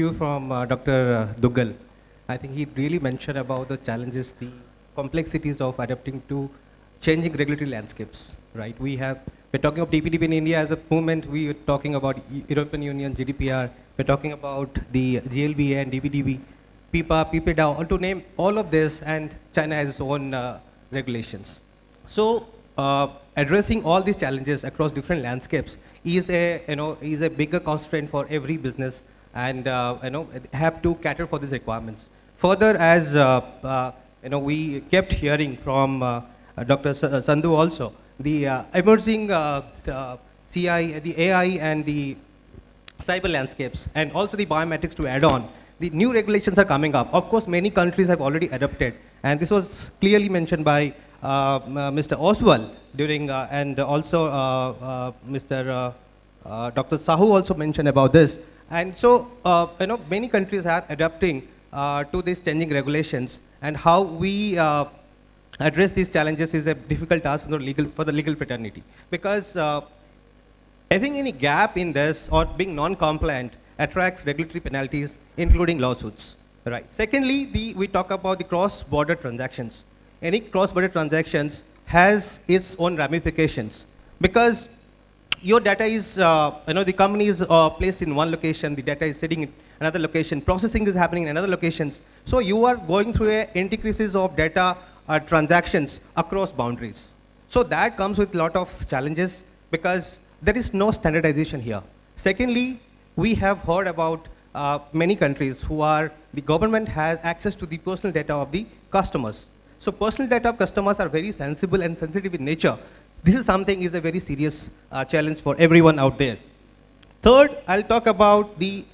cue from Dr. Duggal. I think he really mentioned about the challenges, the complexities of adapting to changing regulatory landscapes, right? We're talking of DPDP in India as a movement, we are talking about European Union, GDPR, we're talking about the GLBA and DPDP, PIPA, PPDAO, to name all of this, and China has its own regulations. So addressing all these challenges across different landscapes is a bigger constraint for every business, and have to cater for these requirements. Further, as we kept hearing from Dr. Sandhu also, the emerging CI, the AI and the cyber landscapes, and also the biometrics to add on, the new regulations are coming up. Of course, many countries have already adopted, and this was clearly mentioned by Mr. Oswald during, and also Mr. Dr. Sahu also mentioned about this. And so, many countries are adapting to these changing regulations, and how we address these challenges is a difficult task for the legal fraternity. Because having any gap in this or being non-compliant attracts regulatory penalties, including lawsuits. Right. Secondly, we talk about the cross-border transactions. Any cross-border transactions has its own ramifications, because your data is, the company is placed in one location, the data is sitting in another location, processing is happening in another locations. So you are going through a intricacies of data transactions across boundaries. So that comes with a lot of challenges, because there is no standardization here. Secondly, we have heard about many countries the government has access to the personal data of the customers. So personal data of customers are very sensible and sensitive in nature. This is a very serious challenge for everyone out there. Third, I'll talk about the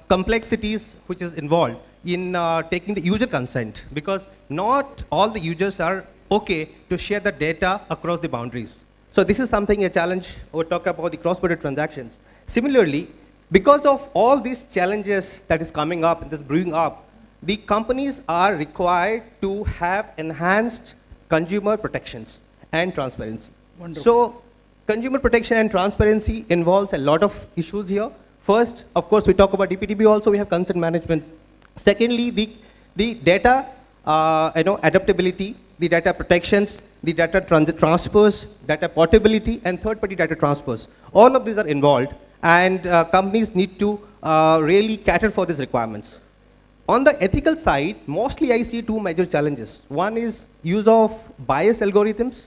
complexities which is involved in taking the user consent, because not all the users are okay to share the data across the boundaries. So this is a challenge. We'll talk about the cross-border transactions. Similarly, because of all these challenges that is coming up and this brewing up, the companies are required to have enhanced consumer protections and transparency. Wonderful. So consumer protection and transparency involves a lot of issues here. First, of course, we talk about DPDP also, we have consent management. Secondly, the data adaptability, the data protections, the data transfers, data portability, and third-party data transfers. All of these are involved, and companies need to really cater for these requirements. On the ethical side, mostly I see two major challenges. One is use of bias algorithms.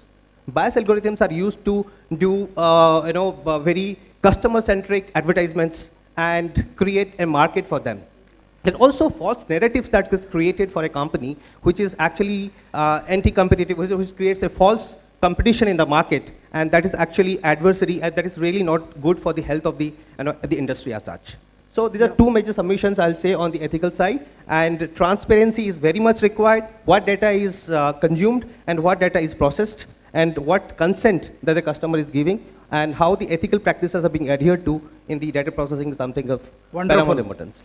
Bias algorithms are used to do very customer-centric advertisements and create a market for them. And also false narratives that is created for a company, which is actually anti-competitive, which creates a false competition in the market, and that is actually adversary, and that is really not good for the health of the industry as such. So these are two major submissions, I'll say, on the ethical side, and transparency is very much required. What data is consumed and what data is processed, and what consent that the customer is giving, and how the ethical practices are being adhered to in the data processing is something of paramount importance.